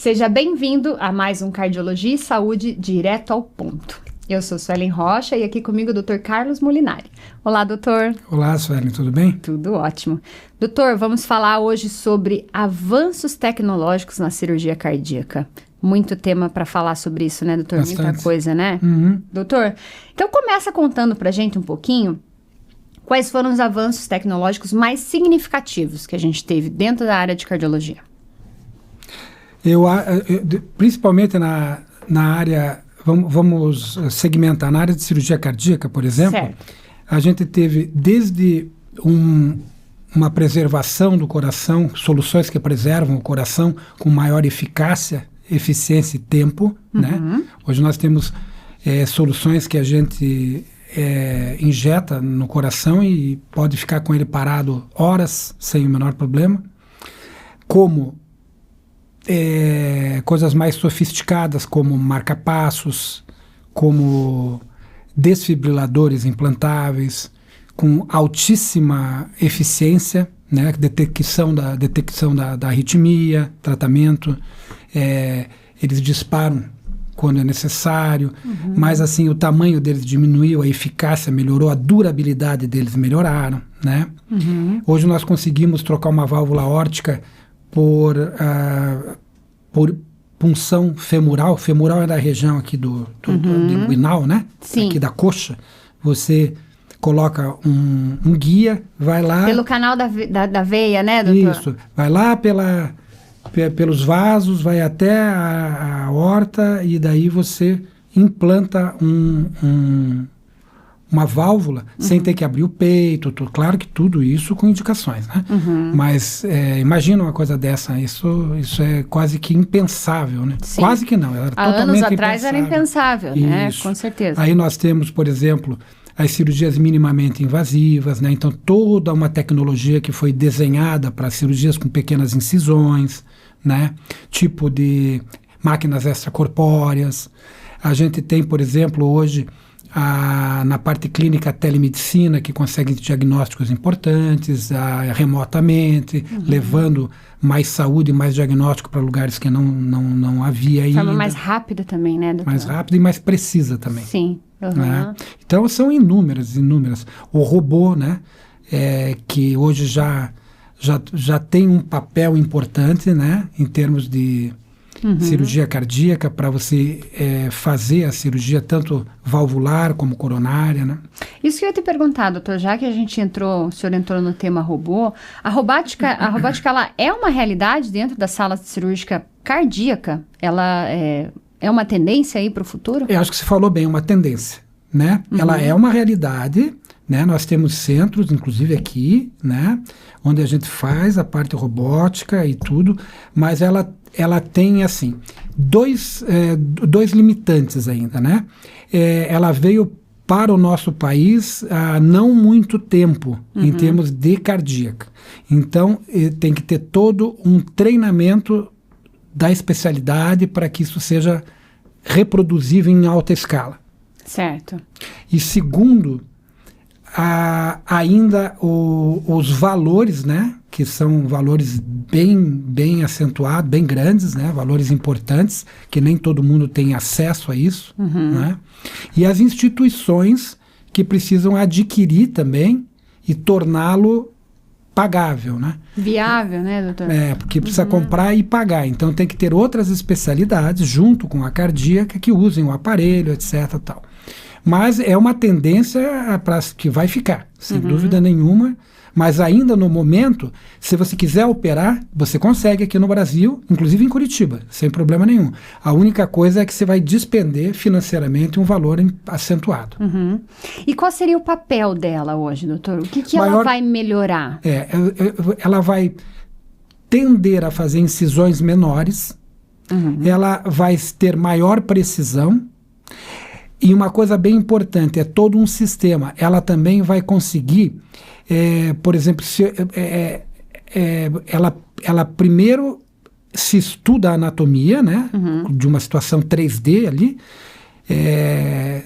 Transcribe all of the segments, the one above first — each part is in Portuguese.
Seja bem-vindo a mais um Cardiologia e Saúde direto ao ponto. Eu sou Suelen Rocha e aqui comigo o Dr. Carlos Molinari. Olá, doutor. Olá, Suelen, tudo bem? Tudo ótimo. Doutor, vamos falar hoje sobre avanços tecnológicos na cirurgia cardíaca. Muito tema para falar sobre isso, né, doutor? Bastante. Muita coisa, né? Uhum. Doutor, então começa contando pra gente um pouquinho quais foram os avanços tecnológicos mais significativos que a gente teve dentro da área de cardiologia. Principalmente na área, vamos segmentar, na área de cirurgia cardíaca, por exemplo, Certo. a gente teve desde uma preservação do coração, soluções que preservam o coração com maior eficácia, eficiência e tempo, né? Hoje nós temos soluções que a gente injeta no coração e pode ficar com ele parado horas sem o menor problema, como coisas mais sofisticadas como marca-passos, como desfibriladores implantáveis, com altíssima eficiência, né, detecção da arritmia, tratamento, eles disparam quando é necessário, mas assim o tamanho deles diminuiu, a eficácia melhorou, a durabilidade deles melhoraram, né? Hoje nós conseguimos trocar uma válvula aórtica por punção femoral. Femoral é da região aqui do inguinal, né? Sim. Aqui da coxa. Você coloca um guia, vai lá... Pelo canal da veia, né, doutor? Isso. Vai lá pelos vasos, vai até a aorta e daí você implanta uma válvula sem ter que abrir o peito. Claro que tudo isso com indicações, né? Mas imagina uma coisa dessa, isso é quase que impensável, né? Sim. Quase que não, era Há totalmente anos atrás era impensável, né? Com certeza. Aí nós temos, por exemplo, as cirurgias minimamente invasivas, né? Então toda uma tecnologia que foi desenhada para cirurgias com pequenas incisões, né? Tipo de máquinas extracorpóreas. A gente tem, por exemplo, hoje na parte clínica a telemedicina, que consegue diagnósticos importantes remotamente, levando mais saúde e mais diagnóstico para lugares que não havia ainda. De forma mais rápida também, né, doutor? Mais rápida e mais precisa também. Sim. Né? Então são inúmeras. O robô, né, que hoje já tem um papel importante, né, em termos de cirurgia cardíaca, para você fazer a cirurgia tanto valvular como coronária, né? Isso que eu ia te perguntar, doutor, já que o senhor entrou no tema robô, a robótica ela é uma realidade dentro das salas de cirúrgica cardíaca? Ela é uma tendência aí para o futuro? Eu acho que você falou bem, uma tendência, né? Ela é uma realidade, né? Nós temos centros, inclusive aqui, né, onde a gente faz a parte robótica e tudo, mas ela tem, assim, dois limitantes ainda, né? Ela veio para o nosso país há não muito tempo, em termos de cardíaca. Então, tem que ter todo um treinamento da especialidade para que isso seja reproduzível em alta escala. Certo. E segundo, ainda os valores, né, que são valores bem acentuados, bem grandes, né, valores importantes, que nem todo mundo tem acesso a isso, né, e as instituições que precisam adquirir também e torná-lo pagável, né? Viável, né, doutor? Porque precisa comprar e pagar. Então tem que ter outras especialidades junto com a cardíaca que usem o aparelho, etc. Tal. Mas é uma tendência que vai ficar, sem dúvida nenhuma. Mas ainda no momento, se você quiser operar, você consegue aqui no Brasil, inclusive em Curitiba, sem problema nenhum. A única coisa é que você vai despender financeiramente um valor acentuado. E qual seria o papel dela hoje, doutor? O que ela vai melhorar? Ela vai tender a fazer incisões menores, ela vai ter maior precisão. E uma coisa bem importante, é todo um sistema. Ela também vai conseguir, por exemplo, ela primeiro se estuda a anatomia, né, de uma situação 3D ali,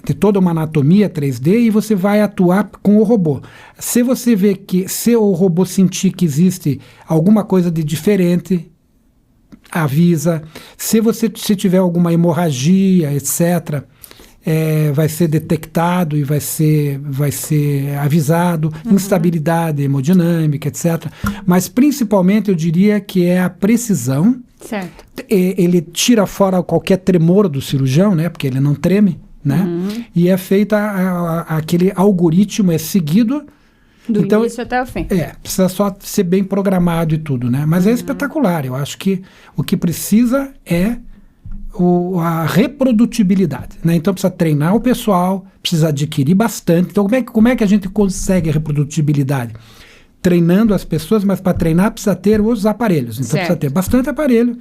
de toda uma anatomia 3D, e você vai atuar com o robô. Se você vê se o robô sentir que existe alguma coisa de diferente, avisa. Se tiver alguma hemorragia, etc., vai ser detectado e vai ser avisado. Instabilidade hemodinâmica, etc. Mas, principalmente, eu diria que é a precisão. Certo. Ele tira fora qualquer tremor do cirurgião, né? Porque ele não treme, né? E é feita aquele algoritmo, é seguido. Do início até o fim. Precisa só ser bem programado e tudo, né? Mas é espetacular. Eu acho que o que precisa é a reprodutibilidade, né? Então precisa treinar o pessoal, precisa adquirir bastante. Então como é que a gente consegue a reprodutibilidade? Treinando as pessoas, mas para treinar precisa ter os aparelhos. Então precisa ter bastante aparelho,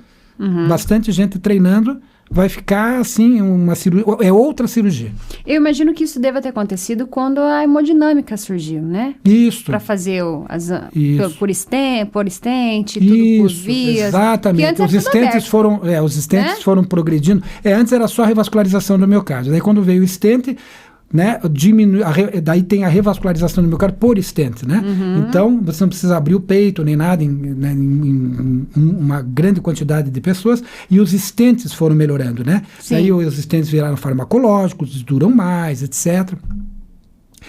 bastante gente treinando. Vai ficar assim, uma cirurgia, é outra cirurgia. Eu imagino que isso deva ter acontecido quando a hemodinâmica surgiu, né? Isso. Para fazer por estente, tudo por vias. Exatamente. Os estentes foram progredindo. Antes era só a revascularização do miocárdio. Daí quando veio o estente, né, daí tem a revascularização do miocárdio por estente, né? Então, você não precisa abrir o peito nem nada em uma grande quantidade de pessoas, e os estentes foram melhorando, né? Sim. Daí os estentes viraram farmacológicos, duram mais, etc.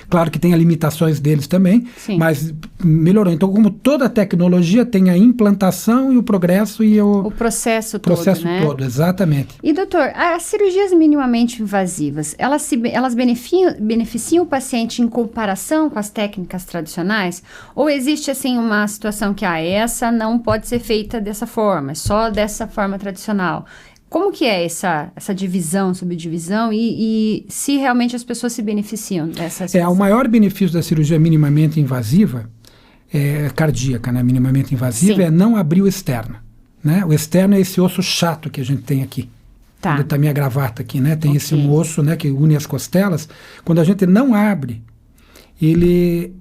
Claro que tem as limitações deles também, mas melhorou. Então, como toda tecnologia, tem a implantação e o progresso e o processo todo, exatamente. E, doutor, as cirurgias minimamente invasivas, elas beneficiam o paciente em comparação com as técnicas tradicionais? Ou existe, assim, uma situação que essa não pode ser feita dessa forma, só dessa forma tradicional? Como que é essa divisão, subdivisão e se realmente as pessoas se beneficiam dessa situação? O maior benefício da cirurgia minimamente invasiva, cardíaca, né? Minimamente invasiva, é não abrir o externo, né? O externo é esse osso chato que a gente tem aqui. Tá. Onde está minha gravata aqui, né? Tem esse osso, né, que une as costelas. Quando a gente não abre, ele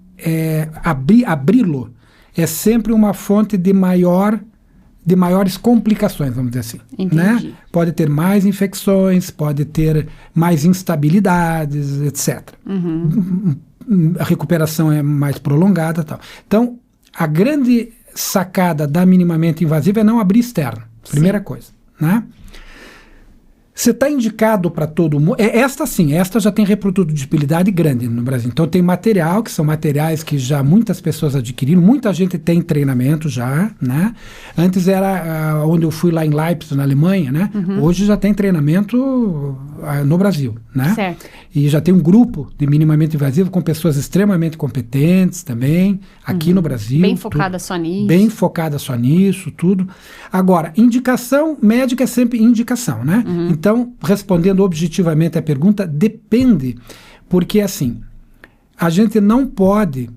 abri-lo é sempre uma fonte de maiores complicações, vamos dizer assim. Né? Pode ter mais infecções, pode ter mais instabilidades, etc. A recuperação é mais prolongada. Tal. Então, a grande sacada da minimamente invasiva é não abrir externo. Primeira coisa. Né? Você está indicado para todo mundo. Esta já tem reprodutibilidade grande no Brasil. Então tem material, que são materiais que já muitas pessoas adquiriram, muita gente tem treinamento já, né? Antes era onde eu fui lá em Leipzig, na Alemanha, né? Hoje já tem treinamento no Brasil, né? Certo. E já tem um grupo de minimamente invasivo com pessoas extremamente competentes também, aqui no Brasil. Bem focada só nisso. Bem focada só nisso, tudo. Agora, indicação médica é sempre indicação, né? Então, respondendo objetivamente a pergunta, depende, porque assim, a gente não pode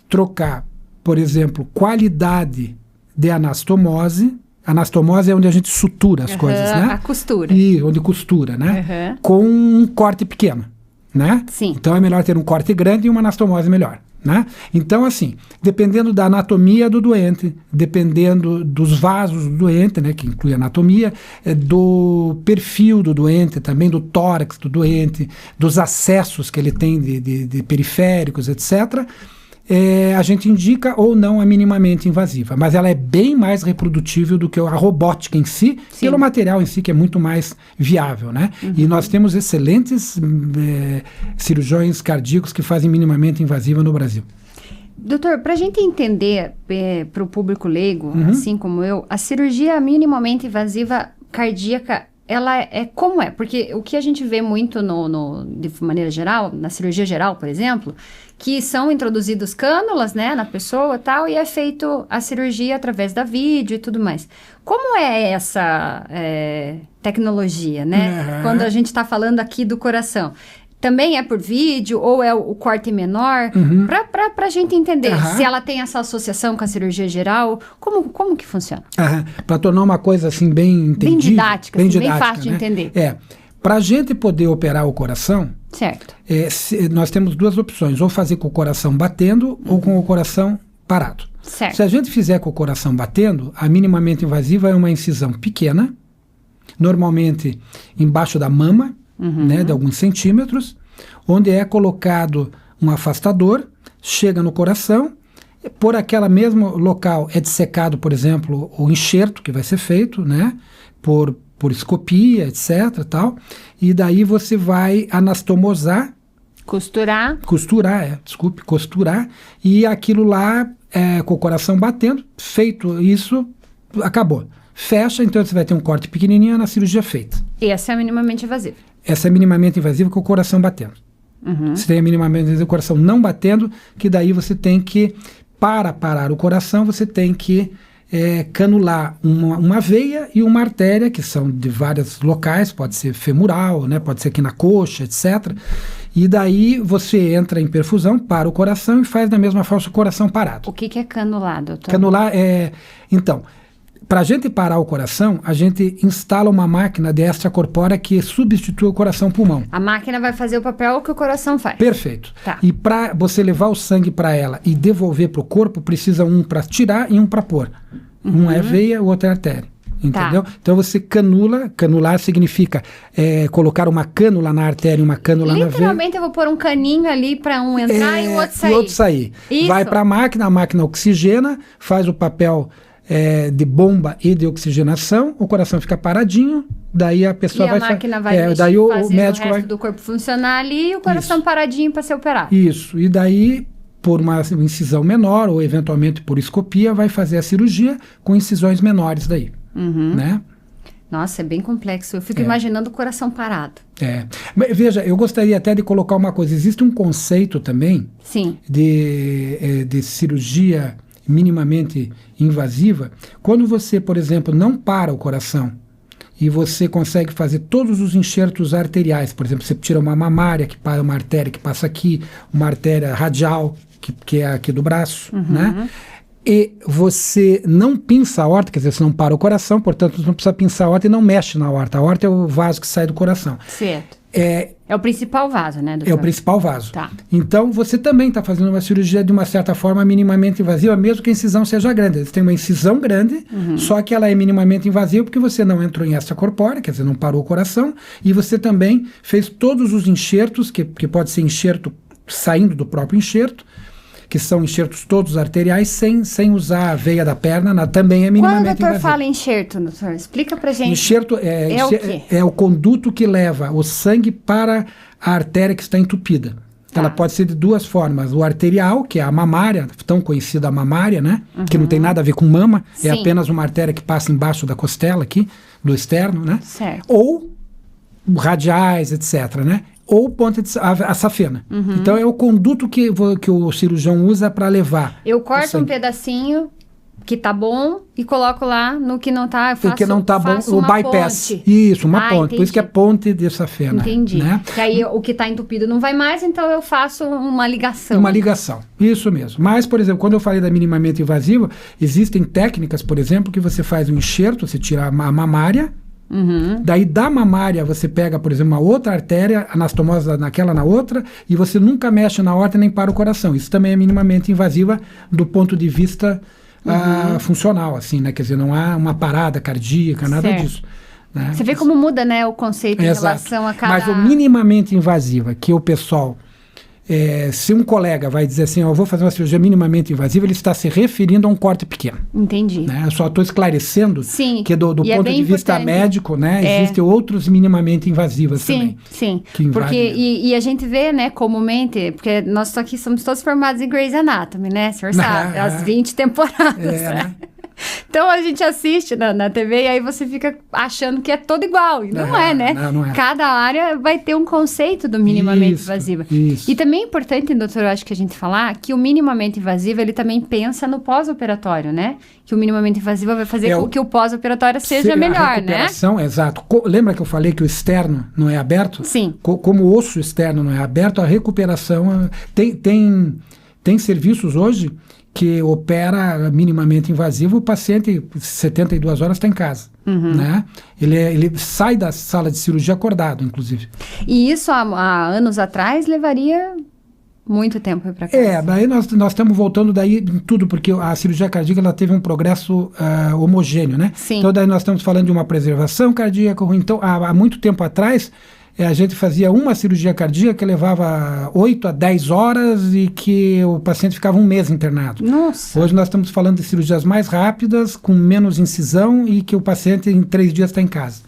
trocar, por exemplo, qualidade de anastomose. Anastomose é onde a gente sutura as coisas, né? A costura. E onde costura, né? Com um corte pequeno, né? Sim. Então é melhor ter um corte grande e uma anastomose melhor. Né? Então, assim, dependendo da anatomia do doente, dependendo dos vasos do doente, né, que inclui a anatomia, do perfil do doente, também do tórax do doente, dos acessos que ele tem de periféricos, etc., a gente indica ou não a minimamente invasiva, mas ela é bem mais reprodutível do que a robótica em si, pelo material em si, que é muito mais viável, né? E nós temos excelentes cirurgiões cardíacos que fazem minimamente invasiva no Brasil. Doutor, para a gente entender, para o público leigo, assim como eu, a cirurgia minimamente invasiva cardíaca, ela como é? Porque o que a gente vê muito de maneira geral, na cirurgia geral, por exemplo, que são introduzidos cânulas, né, na pessoa e tal, e é feito a cirurgia através da vídeo e tudo mais. Como é essa tecnologia, né? Quando a gente está falando aqui do coração. Também é por vídeo ou é o corte menor? Para a gente entender se ela tem essa associação com a cirurgia geral, como que funciona? Para tornar uma coisa assim bem entendível. Bem didática, bem fácil de entender. Para a gente poder operar o coração, certo. Nós temos duas opções, ou fazer com o coração batendo ou com o coração parado. Certo. Se a gente fizer com o coração batendo, a minimamente invasiva é uma incisão pequena, normalmente embaixo da mama, né, de alguns centímetros, onde é colocado um afastador, chega no coração, por aquela mesmo local é dissecado, por exemplo, o enxerto que vai ser feito, né? Por escopia, etc. Tal, e daí você vai anastomosar. Costurar, e aquilo lá, com o coração batendo, feito isso, acabou. Fecha, então você vai ter um corte pequenininho na cirurgia feita. Essa é minimamente invasiva. Essa é minimamente invasiva com o coração batendo. Você tem a minimamente invasiva com o coração não batendo, que daí você tem que, para parar o coração, você tem que canular uma veia e uma artéria, que são de vários locais, pode ser femoral, né, pode ser aqui na coxa, etc. E daí você entra em perfusão, para o coração e faz da mesma forma o coração parado. O que é canular, doutor? Canular então, para a gente parar o coração, a gente instala uma máquina de extracorpórea que substitui o coração-pulmão. A máquina vai fazer o papel que o coração faz. Perfeito. Tá. E para você levar o sangue para ela e devolver para o corpo, precisa um para tirar e um para pôr. Um é veia, o outro é artéria. Entendeu? Tá. Então você canular significa colocar uma cânula na artéria e uma cânula na veia. Literalmente eu vou pôr um caninho ali para um entrar e o outro sair. E o outro sair. Isso. Vai para a máquina oxigena, faz o papel de bomba e de oxigenação, o coração fica paradinho, daí a pessoa vai... E a máquina vai daí o médico o resto vai... do corpo funcionar ali e o coração paradinho para ser operado. Isso, e daí, por uma incisão menor, ou eventualmente por escopia, vai fazer a cirurgia com incisões menores daí, né? Nossa, é bem complexo. Eu fico imaginando o coração parado. Mas, veja, eu gostaria até de colocar uma coisa. Existe um conceito também Sim. de cirurgia minimamente invasiva, quando você, por exemplo, não para o coração e você consegue fazer todos os enxertos arteriais, por exemplo, você tira uma mamária que para uma artéria que passa aqui, uma artéria radial que é aqui do braço, né? E você não pinça a aorta, quer dizer, você não para o coração, portanto, você não precisa pinçar a aorta e não mexe na aorta. A aorta é o vaso que sai do coração. Certo. É o principal vaso, né, doutor? É o principal vaso. Tá. Então, você também está fazendo uma cirurgia de uma certa forma minimamente invasiva, mesmo que a incisão seja grande. Você tem uma incisão grande, só que ela é minimamente invasiva porque você não entrou em extracorpórea, quer dizer, não parou o coração, e você também fez todos os enxertos, que pode ser enxerto saindo do próprio enxerto, que são enxertos todos arteriais, sem usar a veia da perna, também é minimamente invasivo. Quando o doutor fala enxerto, doutor, explica pra gente. Enxerto o quê? É o conduto que leva o sangue para a artéria que está entupida. Tá. Ela pode ser de duas formas. O arterial, que é a mamária, tão conhecida a mamária, né? Que não tem nada a ver com mama, Sim. é apenas uma artéria que passa embaixo da costela aqui, do externo, né? Certo. Ou radiais, etc., né? Ou ponta a safena. Então é o conduto que o cirurgião usa para levar. Eu corto um pedacinho que tá bom e coloco lá no que não tá. O que não tá bom, o bypass. Ponte. Isso, uma ponte. Entendi. Por isso que é ponte de safena. Entendi. Né? Que aí o que tá entupido não vai mais, então eu faço uma ligação. Uma ligação, isso mesmo. Mas, por exemplo, quando eu falei da minimamente invasiva, existem técnicas, por exemplo, que você faz um enxerto, você tira a mamária. Daí da mamária você pega, por exemplo, uma outra artéria, anastomosa naquela na outra, e você nunca mexe na aorta nem para o coração. Isso também é minimamente invasiva do ponto de vista funcional, assim, né? Quer dizer, não há uma parada cardíaca, nada disso. Né? Você vê como muda, né, o conceito em relação a cada... Mas o minimamente invasiva, que o pessoal... se um colega vai dizer assim, eu vou fazer uma cirurgia minimamente invasiva, ele está se referindo a um corte pequeno. Entendi. Né? Eu só estou esclarecendo que do ponto de vista médico, né, existem outros minimamente invasivas também. Sim, porque e a gente vê, né, comumente, porque nós aqui somos todos formados em Grey's Anatomy, né, o senhor sabe, as 20 temporadas. Né? Então a gente assiste na TV e aí você fica achando que é todo igual. E não é, né? Não é. Cada área vai ter um conceito do minimamente invasiva. Isso. E também é importante, doutor, eu acho que a gente falar que o minimamente invasivo, ele também pensa no pós-operatório, né? Que o minimamente invasivo vai fazer com que o pós-operatório seja melhor, né? Exato. Lembra que eu falei que o externo não é aberto? Sim. Como o osso externo não é aberto, a recuperação... Tem serviços hoje que opera minimamente invasivo, o paciente, 72 horas, está em casa. Né? Ele sai da sala de cirurgia acordado, inclusive. E isso há anos atrás levaria muito tempo para casa. Daí nós estamos voltando daí em tudo, porque a cirurgia cardíaca ela teve um progresso homogêneo, né? Sim. Então daí nós estamos falando de uma preservação cardíaca. Então, há muito tempo atrás, a gente fazia uma cirurgia cardíaca que levava 8 a 10 horas e que o paciente ficava um mês internado. Nossa! Hoje nós estamos falando de cirurgias mais rápidas, com menos incisão e que o paciente em 3 dias está em casa.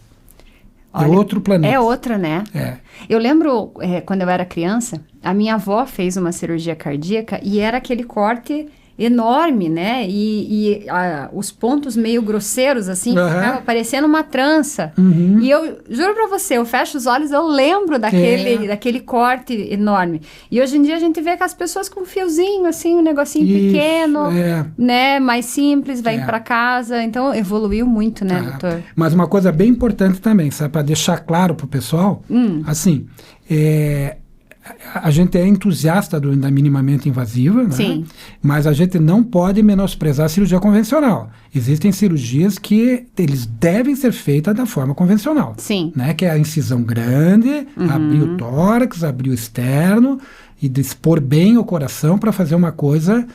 Olha, é outro planeta. É outra, né? É. Eu lembro, quando eu era criança, a minha avó fez uma cirurgia cardíaca e era aquele corte enorme, né? E os pontos meio grosseiros, assim, ficava parecendo uma trança. E eu juro pra você, eu fecho os olhos, eu lembro daquele corte enorme. E hoje em dia a gente vê que as pessoas com um fiozinho, assim, um negocinho pequeno, né? Mais simples, vai pra casa. Então, evoluiu muito, né, doutor? Mas uma coisa bem importante também, sabe? Pra deixar claro pro pessoal, assim, a gente é entusiasta da minimamente invasiva, né? Sim. Mas a gente não pode menosprezar a cirurgia convencional. Existem cirurgias que eles devem ser feitas da forma convencional. Sim. Né? Que é a incisão grande, abrir o tórax, abrir o externo e dispor bem o coração para fazer uma coisa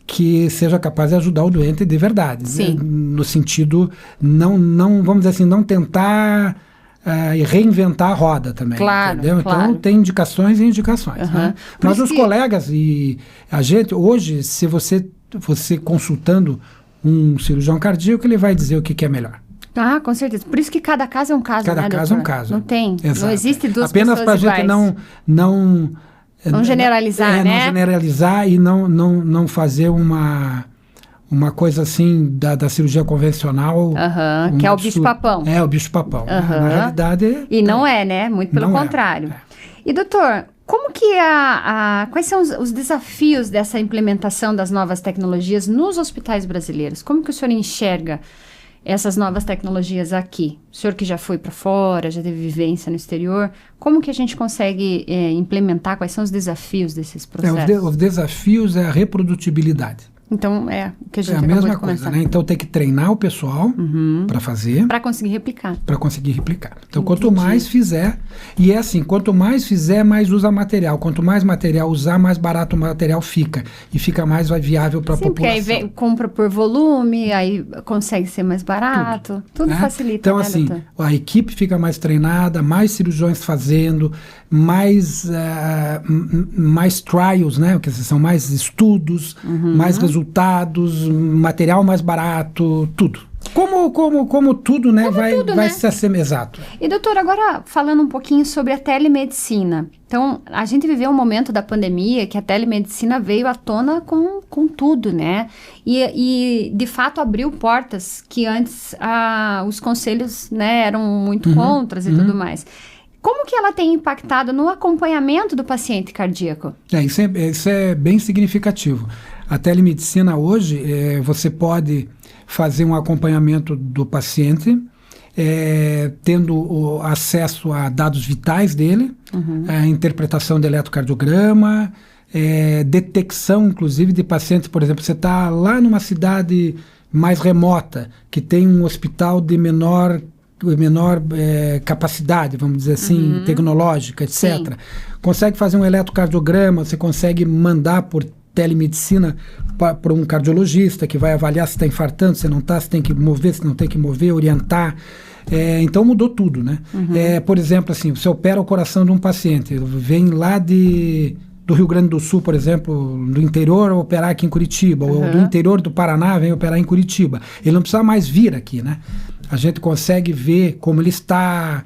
que seja capaz de ajudar o doente de verdade. Sim. Né? No sentido, não, vamos dizer assim, não tentar... e reinventar a roda também, entendeu? Claro. Então tem indicações e indicações. Né? Mas os colegas e a gente, hoje, se você consultando um cirurgião cardíaco, ele vai dizer o que é melhor. Ah, com certeza. Por isso que cada caso é um caso, Cada né, caso é um doutor? caso. Não tem. Exato. Não existe duas apenas pessoas iguais. Apenas para a gente não generalizar, né? Não generalizar e não fazer uma coisa assim da cirurgia convencional. Que é o bicho-papão. É, o bicho-papão. Na realidade... E não é, né? Muito pelo contrário. E, doutor, como que quais são os desafios dessa implementação das novas tecnologias nos hospitais brasileiros? Como que o senhor enxerga essas novas tecnologias aqui? O senhor que já foi para fora, já teve vivência no exterior, como que a gente consegue implementar? Quais são os desafios desses processos? Os desafios é a reprodutibilidade. Então, o que a gente é a mesma coisa, né? Então tem que treinar o pessoal para fazer. Para conseguir replicar. Então, quanto mais fizer, e é assim, quanto mais fizer, mais usa material. Quanto mais material usar, mais barato o material fica. E fica mais viável para a população. Porque aí compra por volume, aí consegue ser mais barato. Tudo né? facilita, então, né, assim, doutor? a equipe fica mais treinada, mais cirurgiões fazendo, mais trials, né? Porque são mais estudos, mais resultados, material mais barato, tudo. Como tudo, né? Vai se assemelhar. Exato. E, doutor, agora falando um pouquinho sobre a telemedicina. Então, a gente viveu um momento da pandemia que a telemedicina veio à tona com tudo, né? E de fato, abriu portas que antes os conselhos, né, eram muito contras e tudo mais. Como que ela tem impactado no acompanhamento do paciente cardíaco? Isso é bem significativo. A telemedicina hoje, você pode fazer um acompanhamento do paciente, tendo acesso a dados vitais dele, a interpretação do eletrocardiograma, detecção, inclusive, de pacientes. Por exemplo, você está lá numa cidade mais remota, que tem um hospital de menor capacidade, vamos dizer assim, tecnológica, etc. Sim. Consegue fazer um eletrocardiograma, você consegue mandar por telemedicina para um cardiologista que vai avaliar se está infartando, se não está, se tem que mover, se não tem que mover, orientar. Então mudou tudo, né? Por exemplo, assim, você opera o coração de um paciente, vem lá do Rio Grande do Sul, por exemplo, do interior, operar aqui em Curitiba, ou do interior do Paraná, vem operar em Curitiba. Ele não precisa mais vir aqui, né? A gente consegue ver como ele está,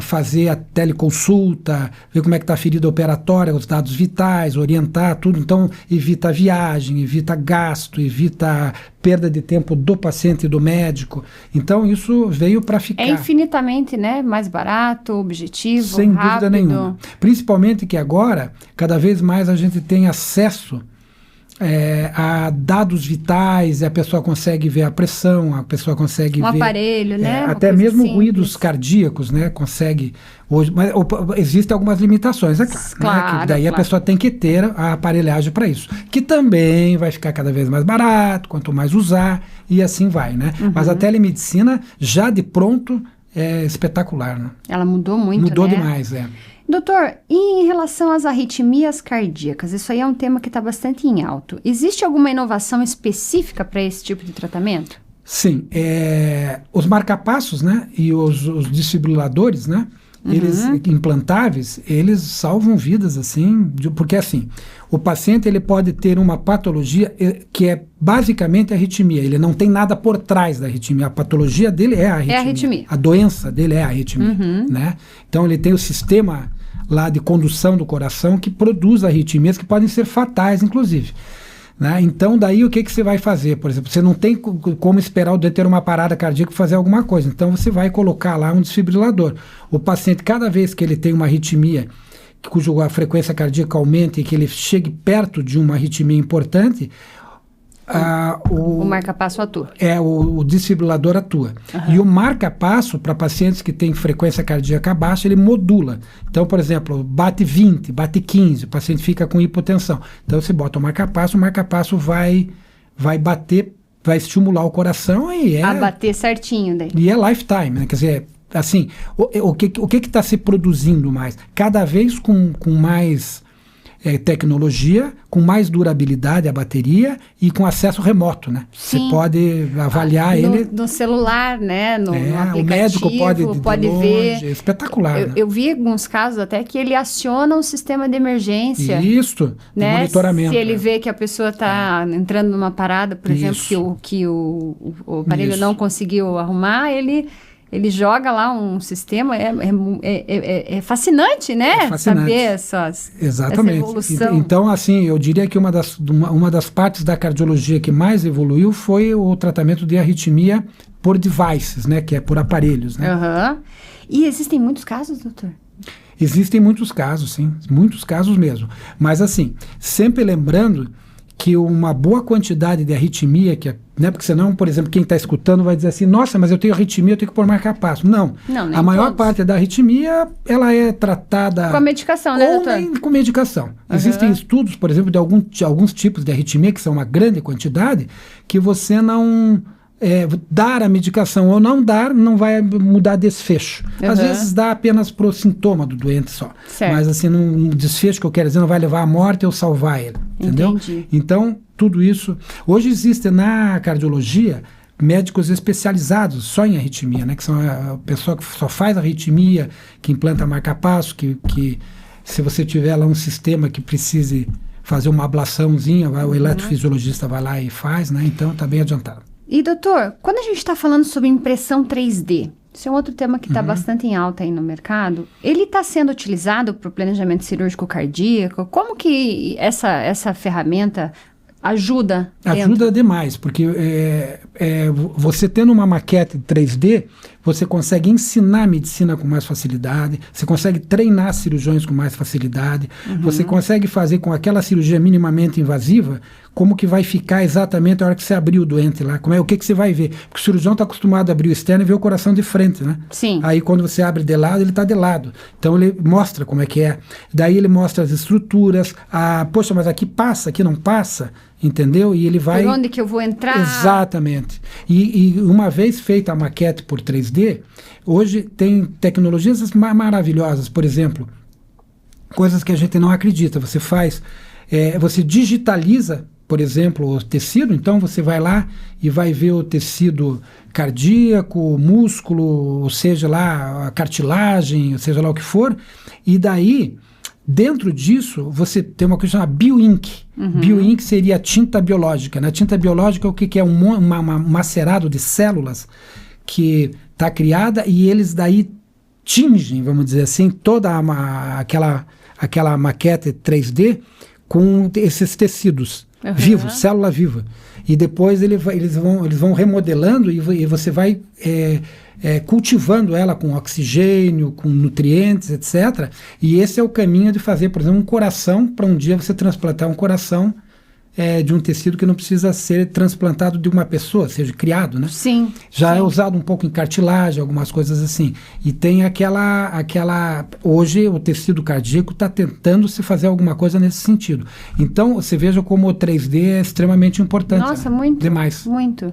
fazer a teleconsulta, ver como é que está a ferida operatória, os dados vitais, orientar tudo. Então, evita viagem, evita gasto, evita perda de tempo do paciente e do médico. Então, isso veio para ficar. É infinitamente, né, mais barato, objetivo, sem rápido. Dúvida nenhuma. Principalmente que agora, cada vez mais a gente tem acesso a dados vitais, a pessoa consegue ver a pressão, a pessoa consegue ver... aparelho, né? Até mesmo ruídos cardíacos, né? Consegue... Hoje, mas existem algumas limitações, é claro. Claro, né? Que daí a pessoa tem que ter a aparelhagem para isso. Que também vai ficar cada vez mais barato, quanto mais usar, e assim vai, né? Mas a telemedicina, já de pronto, é espetacular, né? Ela mudou muito, Mudou né? demais, Doutor, e em relação às arritmias cardíacas, isso aí é um tema que está bastante em alto. Existe alguma inovação específica para esse tipo de tratamento? Sim. Os marcapassos, né, e os desfibriladores, né, eles implantáveis, eles salvam vidas, assim, porque assim, o paciente ele pode ter uma patologia que é basicamente arritmia, ele não tem nada por trás da arritmia, a patologia dele é a arritmia, a doença dele é a arritmia, né? Então ele tem o sistema lá de condução do coração que produz arritmias que podem ser fatais, inclusive. Né? Então, daí o que você vai fazer? Por exemplo, você não tem como esperar o doente ter uma parada cardíaca para fazer alguma coisa. Então, você vai colocar lá um desfibrilador. O paciente, cada vez que ele tem uma arritmia, cuja frequência cardíaca aumente e que ele chegue perto de uma arritmia importante, o marca-passo atua. O desfibrilador atua. E o marca-passo, para pacientes que têm frequência cardíaca baixa, ele modula. Então, por exemplo, bate 20, bate 15, o paciente fica com hipotensão. Então, você bota o marca-passo vai bater, vai estimular o coração e a bater certinho daí. E é lifetime, né? Quer dizer, assim, o que está se produzindo mais? Cada vez com mais tecnologia, com mais durabilidade a bateria e com acesso remoto, né? Sim. Você pode avaliar ele... No celular, né? No aplicativo, o médico pode longe, ver. É espetacular. Eu vi alguns casos até que ele aciona o sistema de emergência. Isso, né? De monitoramento. Se ele vê que a pessoa está entrando numa parada, por exemplo, que o aparelho não conseguiu arrumar, ele joga lá um sistema, é fascinante, né? É fascinante. Saber Exatamente. Essa evolução. Então, assim, eu diria que uma das partes da cardiologia que mais evoluiu foi o tratamento de arritmia por devices, né? Que é por aparelhos, né? E existem muitos casos, doutor? Existem muitos casos, sim. Muitos casos mesmo. Mas, assim, sempre lembrando que uma boa quantidade de arritmia, né, porque senão, por exemplo, quem está escutando vai dizer assim, nossa, mas eu tenho arritmia, eu tenho que pôr marca-passo. Não, a maior parte da arritmia, ela é tratada... Com a medicação, né, doutor? Ou nem com medicação. Existem estudos, por exemplo, de alguns tipos de arritmia, que são uma grande quantidade, que você não... dar a medicação ou não dar, não vai mudar desfecho. Às vezes dá apenas para o sintoma do doente só. Certo. Mas assim, um desfecho que eu quero dizer, não vai levar à morte ou salvar ele. Entendeu? Entendi. Então, tudo isso... Hoje existe na cardiologia médicos especializados só em arritmia, né? Que são a pessoa que só faz arritmia, que implanta marca-passo, que se você tiver lá um sistema que precise fazer uma ablaçãozinha, o eletrofisiologista vai lá e faz, né? Então, está bem adiantado. E, doutor, quando a gente está falando sobre impressão 3D, isso é um outro tema que está bastante em alta aí no mercado, ele está sendo utilizado para o planejamento cirúrgico cardíaco? Como que essa ferramenta ajuda? Ajuda demais, porque você tendo uma maquete 3D, você consegue ensinar a medicina com mais facilidade, você consegue treinar cirurgiões com mais facilidade, você consegue fazer com aquela cirurgia minimamente invasiva, como que vai ficar exatamente a hora que você abrir o doente lá, o que você vai ver. Porque o cirurgião está acostumado a abrir o externo e ver o coração de frente, né? Sim. Aí quando você abre de lado, ele está de lado. Então ele mostra como é que é. Daí ele mostra as estruturas, poxa, mas aqui passa, aqui não passa, entendeu? E ele vai... Por onde que eu vou entrar? Exatamente. E uma vez feita a maquete por 3D, hoje tem tecnologias maravilhosas, por exemplo, coisas que a gente não acredita. Você faz, você digitaliza, por exemplo, o tecido, então você vai lá e vai ver o tecido cardíaco, o músculo, ou seja lá, a cartilagem, ou seja lá o que for, e daí, dentro disso, você tem uma coisa chamada bioink. Bioink seria a tinta biológica, né? A tinta biológica é o que é um macerado de células que está criada e eles daí tingem, vamos dizer assim, toda aquela maquete 3D com esses tecidos vivos, célula viva. E depois eles vão remodelando e você vai cultivando ela com oxigênio, com nutrientes, etc. E esse é o caminho de fazer, por exemplo, um coração, para um dia você transplantar um coração de um tecido que não precisa ser transplantado de uma pessoa, seja criado, né? Sim. Já é usado um pouco em cartilagem, algumas coisas assim. E tem hoje o tecido cardíaco está tentando se fazer alguma coisa nesse sentido. Então, você veja como o 3D é extremamente importante. Nossa, muito. Demais. Muito.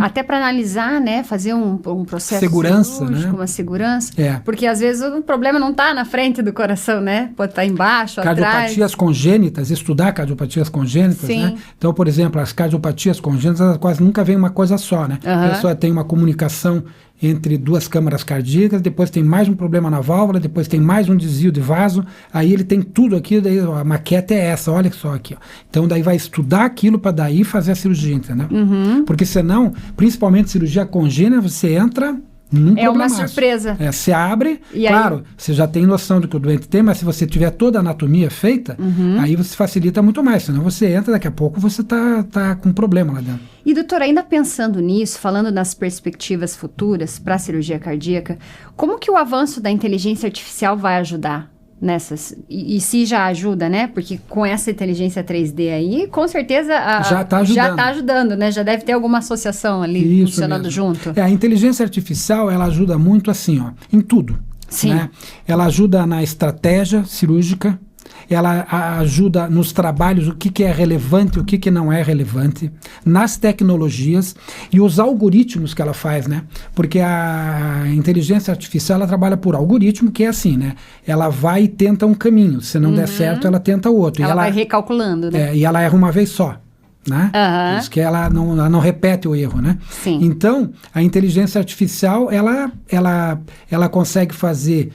Até para analisar, né? Fazer um processo segurança, cirúrgico, né? Uma segurança. É. Porque às vezes o problema não está na frente do coração, né? Pode estar embaixo, atrás. Cardiopatias congênitas, estudar cardiopatias congênitas, sim, né? Então, por exemplo, as cardiopatias congênitas, elas quase nunca vêm uma coisa só, né? A pessoa tem uma comunicação entre duas câmaras cardíacas, depois tem mais um problema na válvula, depois tem mais um desvio de vaso, aí ele tem tudo aqui, daí a maquete é essa, olha só aqui. Ó. Então, daí vai estudar aquilo para daí fazer a cirurgia, entendeu? Porque senão, principalmente cirurgia congênita, você entra... É uma surpresa. Você abre, e claro, aí... você já tem noção do que o doente tem, mas se você tiver toda a anatomia feita, aí você facilita muito mais. Senão você entra, daqui a pouco você tá com problema lá dentro. E, doutor, ainda pensando nisso, falando nas perspectivas futuras para a cirurgia cardíaca, como que o avanço da inteligência artificial vai ajudar nessas? E se já ajuda, né? Porque com essa inteligência 3D aí, com certeza já está ajudando, né? Já deve ter alguma associação ali Isso funcionando mesmo. junto. A inteligência artificial, ela ajuda muito assim, ó, em tudo. Sim. Né? Ela ajuda na estratégia cirúrgica, ela ajuda nos trabalhos, o que é relevante, o que não é relevante, nas tecnologias e os algoritmos que ela faz, né? Porque a inteligência artificial, ela trabalha por algoritmo, que é assim, né? Ela vai e tenta um caminho, se não der certo, ela tenta outro. Ela vai recalculando, né? E ela erra uma vez só. Né? Por isso que ela não repete o erro, né? Sim. Então, a inteligência artificial, ela consegue fazer,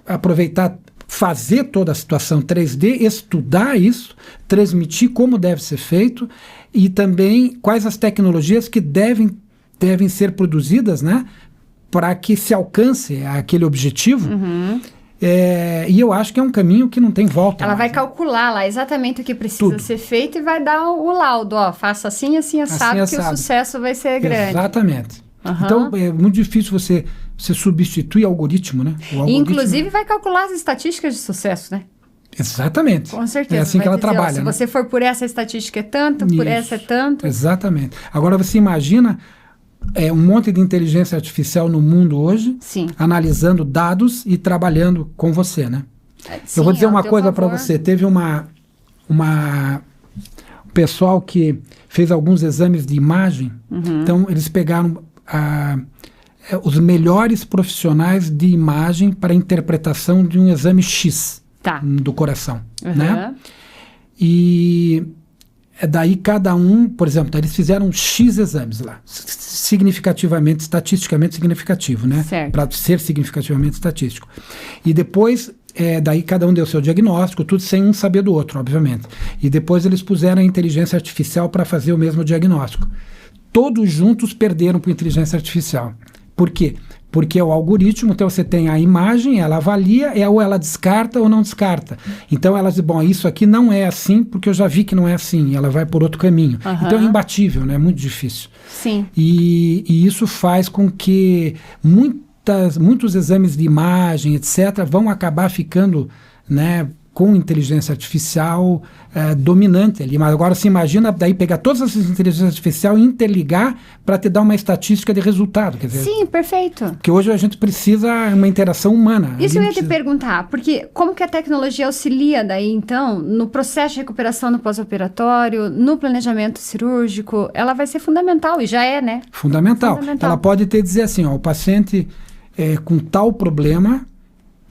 aproveitar, fazer toda a situação 3D, estudar isso, transmitir como deve ser feito e também quais as tecnologias que devem ser produzidas, né? Para que se alcance aquele objetivo. E eu acho que é um caminho que não tem volta. Ela vai calcular lá exatamente o que precisa ser feito e vai dar o laudo. Ó, faça assim, assado, que o sucesso vai ser grande. Exatamente. Então, é muito difícil você substituir algoritmo, né? Inclusive, vai calcular as estatísticas de sucesso, né? Exatamente. Com certeza. É assim que ela trabalha. Ó, se você for por essa estatística é tanto, por essa é tanto. Exatamente. Agora, você imagina... um monte de inteligência artificial no mundo hoje, analisando dados e trabalhando com você, né? Sim, eu vou dizer uma coisa para você. Teve um pessoal que fez alguns exames de imagem, então eles pegaram os melhores profissionais de imagem para interpretação de um exame X do coração, né? E... daí cada um, por exemplo, eles fizeram X exames lá, estatisticamente significativo, né? Para ser significativamente estatístico. E depois, daí cada um deu seu diagnóstico, tudo sem um saber do outro, obviamente. E depois eles puseram a inteligência artificial para fazer o mesmo diagnóstico. Todos juntos perderam por inteligência artificial. Por quê? Porque é o algoritmo, então você tem a imagem, ela avalia, ou ela descarta ou não descarta. Então ela diz, bom, isso aqui não é assim, porque eu já vi que não é assim, ela vai por outro caminho. Então é imbatível, né? É muito difícil. Sim. E isso faz com que muitos exames de imagem, etc., vão acabar ficando, né, com inteligência artificial dominante ali. Mas agora você imagina daí pegar todas essas inteligências artificiais e interligar para te dar uma estatística de resultado. Quer dizer, sim, perfeito. Porque hoje a gente precisa uma interação humana. Isso eu ia te perguntar, porque como que a tecnologia auxilia daí, então, no processo de recuperação no pós-operatório, no planejamento cirúrgico, ela vai ser fundamental, e já é, né? Fundamental. Ela pode dizer assim, ó, o paciente com tal problema,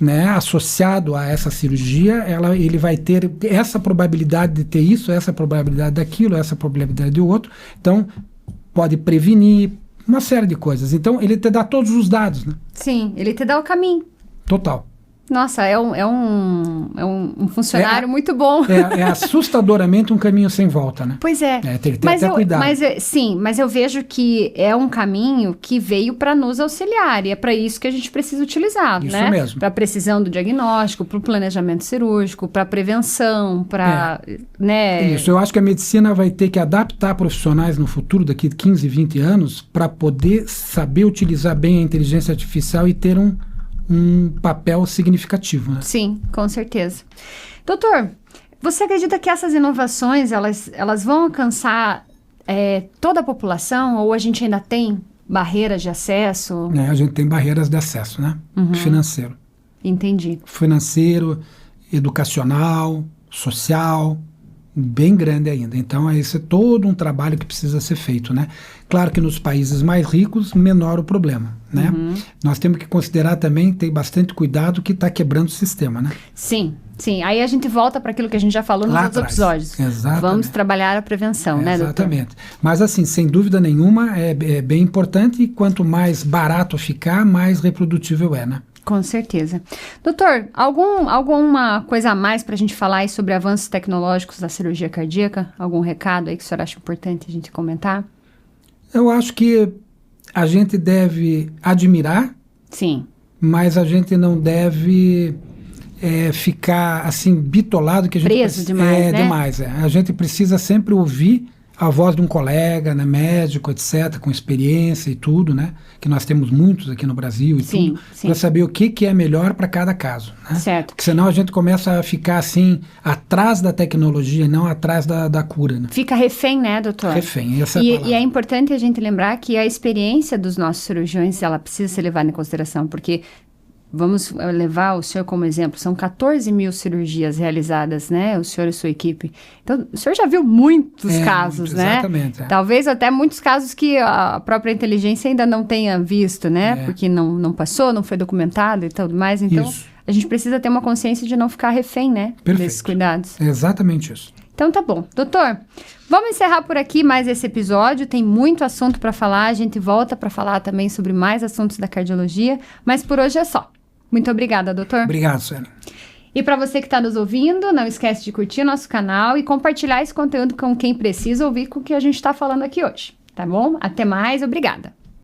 né, associado a essa cirurgia, ele vai ter essa probabilidade de ter isso, essa probabilidade daquilo, essa probabilidade do outro. Então, pode prevenir uma série de coisas. Então, ele te dá todos os dados, né? Sim, ele te dá o caminho. Total. Nossa, é um funcionário muito bom. É assustadoramente um caminho sem volta, né? Pois é. Tem que ter até cuidado. Mas eu vejo que é um caminho que veio para nos auxiliar, e é para isso que a gente precisa utilizar, isso né? Mesmo. Para a precisão do diagnóstico, para o planejamento cirúrgico, para a prevenção, para... né? Isso, eu acho que a medicina vai ter que adaptar profissionais no futuro, daqui a 15, 20 anos, para poder saber utilizar bem a inteligência artificial e ter um papel significativo, né? Sim, com certeza. Doutor, você acredita que essas inovações, elas vão alcançar toda a população, ou a gente ainda tem barreiras de acesso? A gente tem barreiras de acesso, né? Financeiro. Entendi. Financeiro, educacional, social, bem grande ainda. Então, esse é todo um trabalho que precisa ser feito, né? Claro que nos países mais ricos, menor o problema, né? Nós temos que considerar também, ter bastante cuidado que está quebrando o sistema, né? Sim, Sim, aí a gente volta para aquilo que a gente já falou nos Lá outros atrás. episódios. Exatamente. Vamos trabalhar a prevenção, né, doutor? Exatamente. Mas assim, sem dúvida nenhuma, é bem importante e quanto mais barato ficar, mais reprodutível é, né? Com certeza. Doutor, alguma coisa a mais para a gente falar aí sobre avanços tecnológicos da cirurgia cardíaca? Algum recado aí que o senhor acha importante a gente comentar? Eu acho que a gente deve admirar, Sim. mas a gente não deve ficar assim bitolado que a gente Preso demais, né? demais. A gente precisa sempre ouvir a voz de um colega, né, médico, etc., com experiência e tudo, né? Que nós temos muitos aqui no Brasil e Sim, tudo, sim. para saber o que é melhor para cada caso, né? Certo. Porque senão a gente começa a ficar assim atrás da tecnologia e não atrás da cura, né? Fica refém, né, doutor? Refém, essa é a palavra. E é importante a gente lembrar que a experiência dos nossos cirurgiões, ela precisa ser levada em consideração, porque vamos levar o senhor como exemplo, são 14 mil cirurgias realizadas, né, o senhor e sua equipe. Então, o senhor já viu muitos casos, né? Exatamente. Talvez até muitos casos que a própria inteligência ainda não tenha visto, né? Porque não passou, não foi documentado e tudo mais. Então, Isso. a gente precisa ter uma consciência de não ficar refém, né? Perfeito. Desses cuidados. É exatamente isso. Então tá bom. Doutor, vamos encerrar por aqui mais esse episódio. Tem muito assunto para falar. A gente volta para falar também sobre mais assuntos da cardiologia. Mas por hoje é só. Muito obrigada, doutor. Obrigado, Sônia. E para você que está nos ouvindo, não esquece de curtir nosso canal e compartilhar esse conteúdo com quem precisa ouvir com o que a gente está falando aqui hoje. Tá bom? Até mais. Obrigada.